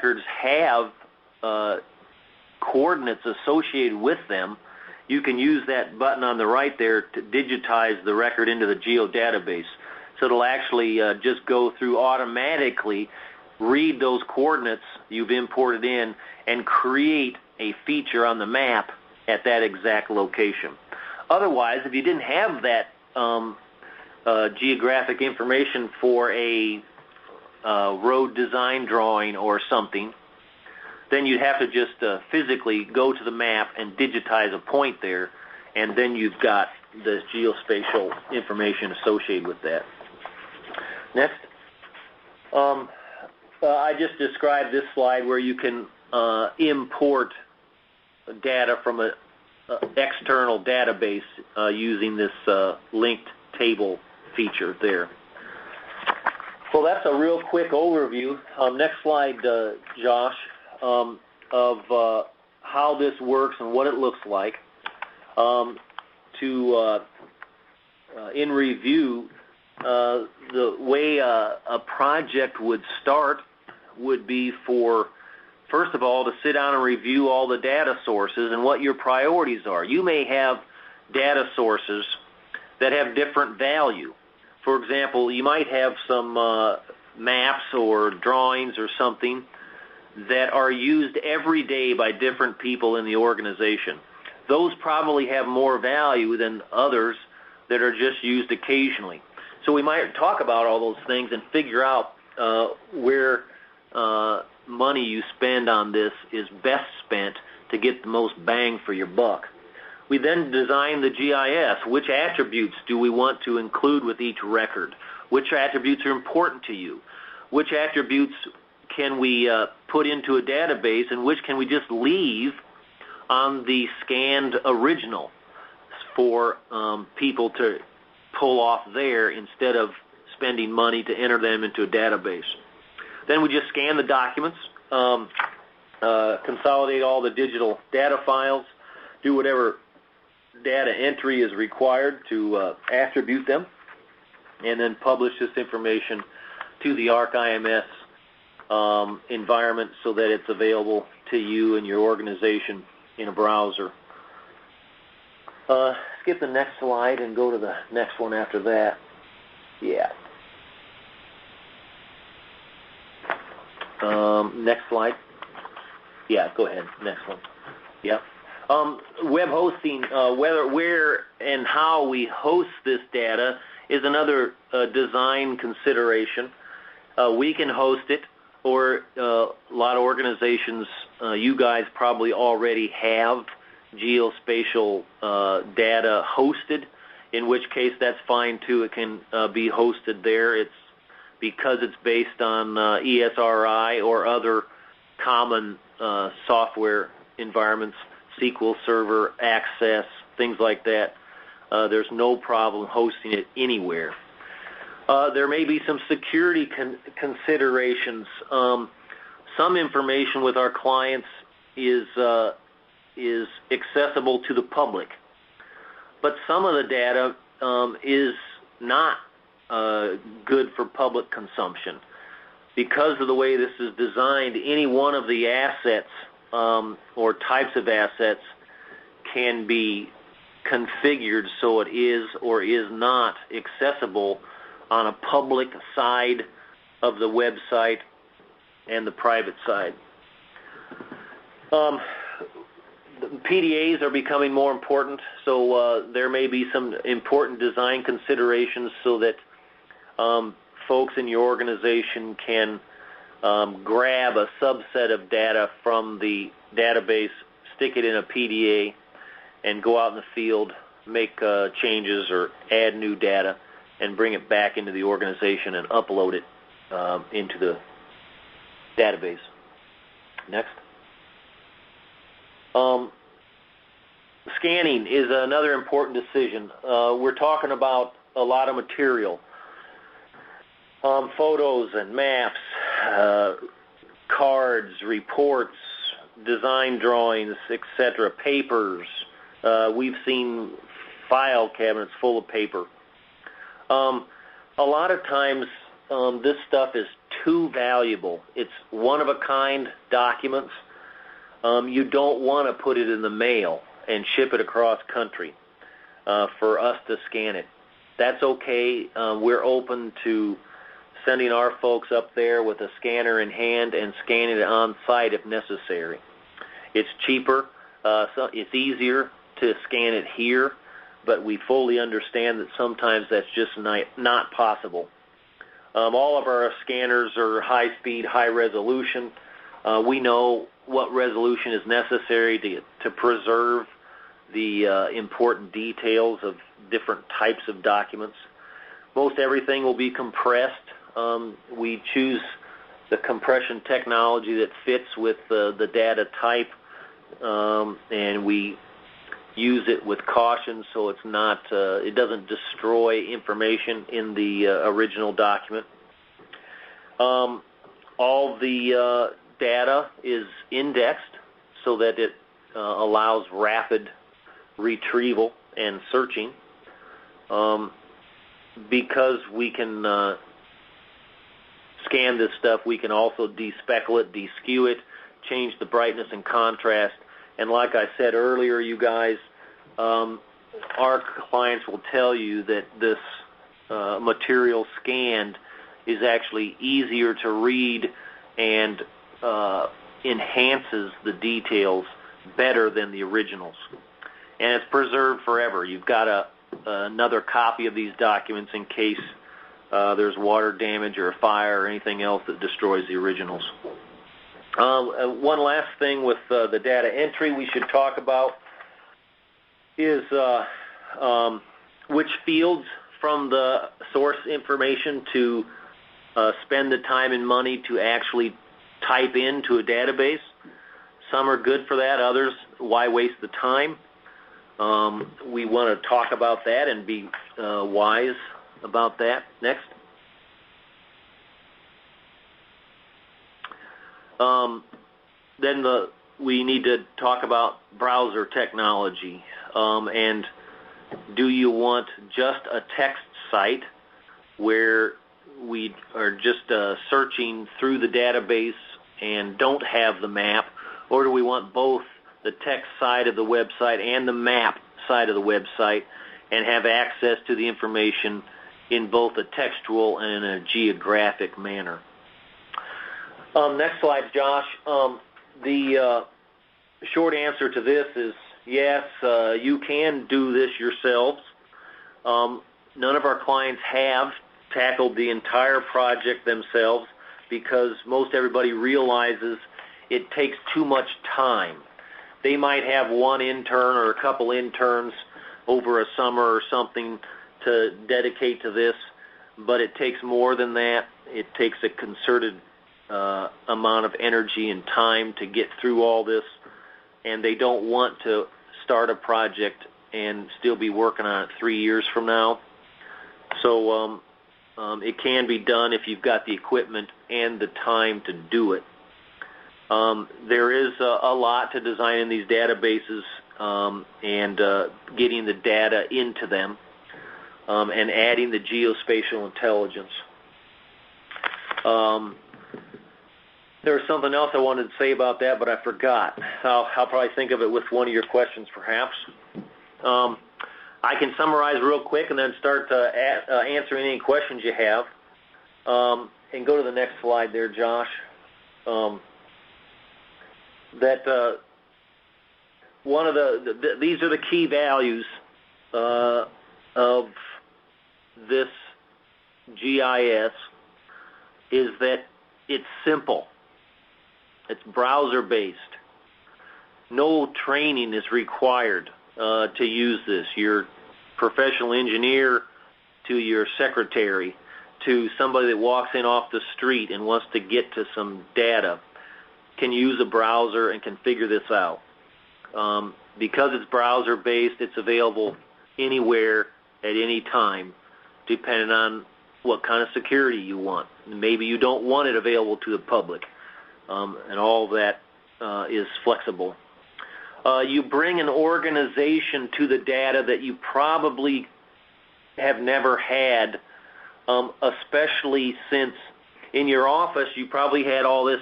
records have coordinates associated with them, you can use that button on the right there to digitize the record into the geodatabase. So it'll actually just go through automatically, read those coordinates you've imported in, and create a feature on the map at that exact location. Otherwise, if you didn't have that geographic information for a road design drawing or something, then you'd have to just physically go to the map and digitize a point there, and then you've got the geospatial information associated with that. Next. I just described this slide where you can import data from an external database using this linked table feature there. So that's a real quick overview. Next slide, Josh, of how this works and what it looks like. In review, the way a project would start would be for, first of all, to sit down and review all the data sources and what your priorities are. You may have data sources that have different value. For example, you might have some maps or drawings or something that are used every day by different people in the organization. Those probably have more value than others that are just used occasionally. So we might talk about all those things and figure out where money you spend on this is best spent to get the most bang for your buck. We then design the GIS. Which attributes do we want to include with each record? Which attributes are important to you? Which attributes can we put into a database, and which can we just leave on the scanned original for people to pull off there instead of spending money to enter them into a database? Then we just scan the documents, consolidate all the digital data files, do whatever data entry is required to attribute them, and then publish this information to the ArcIMS environment so that it's available to you and your organization in a browser. Skip the next slide and go to the next one after that. Yeah. Next slide. Yeah, go ahead. Next one. Yeah. Web hosting, where and how we host this data is another design consideration. We can host it, or a lot of organizations, you guys probably already have geospatial data hosted, in which case that's fine too. It can be hosted there. It's because it's based on ESRI or other common software environments, SQL Server, Access, things like that. There's no problem hosting it anywhere. There may be some security considerations. Some information with our clients is accessible to the public, but some of the data is not good for public consumption. Because of the way this is designed, any one of the assets or types of assets can be configured so it is or is not accessible on a public side of the website and the private side. The PDAs are becoming more important, so there may be some important design considerations so that folks in your organization can grab a subset of data from the database, stick it in a PDA, and go out in the field, make changes or add new data, and bring it back into the organization and upload it into the database. Next. Scanning is another important decision. We're talking about a lot of material. Photos and maps, cards, reports, design drawings, etc., papers. We've seen file cabinets full of paper. A lot of times this stuff is too valuable. It's one-of-a-kind documents. You don't want to put it in the mail and ship it across country for us to scan it. That's okay. We're open to sending our folks up there with a scanner in hand and scanning it on site if necessary. It's cheaper. So it's easier to scan it here, but we fully understand that sometimes that's just not possible. All of our scanners are high-speed, high-resolution. We know what resolution is necessary to preserve the important details of different types of documents. Most everything will be compressed. We choose the compression technology that fits with the data type, and we use it with caution so it's not, it doesn't destroy information in the original document. All the data is indexed so that it allows rapid retrieval and searching. Because we can scan this stuff, we can also despeckle it, deskew it, change the brightness and contrast. And like I said earlier, you guys, our clients will tell you that this material scanned is actually easier to read and enhances the details better than the originals. And it's preserved forever. You've got another copy of these documents in case there's water damage or a fire or anything else that destroys the originals. One last thing with the data entry we should talk about is which fields from the source information to spend the time and money to actually type into a database. Some are good for that, others, why waste the time? We want to talk about that and be wise about that. Next. Then we need to talk about browser technology. And do you want just a text site where we are just searching through the database and don't have the map, or do we want both the text side of the website and the map side of the website and have access to the information in both a textual and a geographic manner? Next slide, Josh. The short answer to this is yes, you can do this yourselves. None of our clients have tackled the entire project themselves because most everybody realizes it takes too much time. They might have one intern or a couple interns over a summer or something to dedicate to this, but it takes more than that. It takes a concerted amount of energy and time to get through all this, and they don't want to start a project and still be working on it 3 years from now. So it can be done if you've got the equipment and the time to do it. There is a lot to designing these databases and getting the data into them and adding the geospatial intelligence. There was something else I wanted to say about that, but I forgot. I'll probably think of it with one of your questions, perhaps. I can summarize real quick and then start answering any questions you have. And go to the next slide there, Josh. One of these are the key values of this GIS is that it's simple. It's browser-based. No training is required to use this. Your professional engineer to your secretary to somebody that walks in off the street and wants to get to some data can use a browser and can figure this out. Because it's browser-based, it's available anywhere at any time, depending on what kind of security you want. Maybe you don't want it available to the public, and all that is flexible. You bring an organization to the data that you probably have never had, especially since in your office, you probably had all this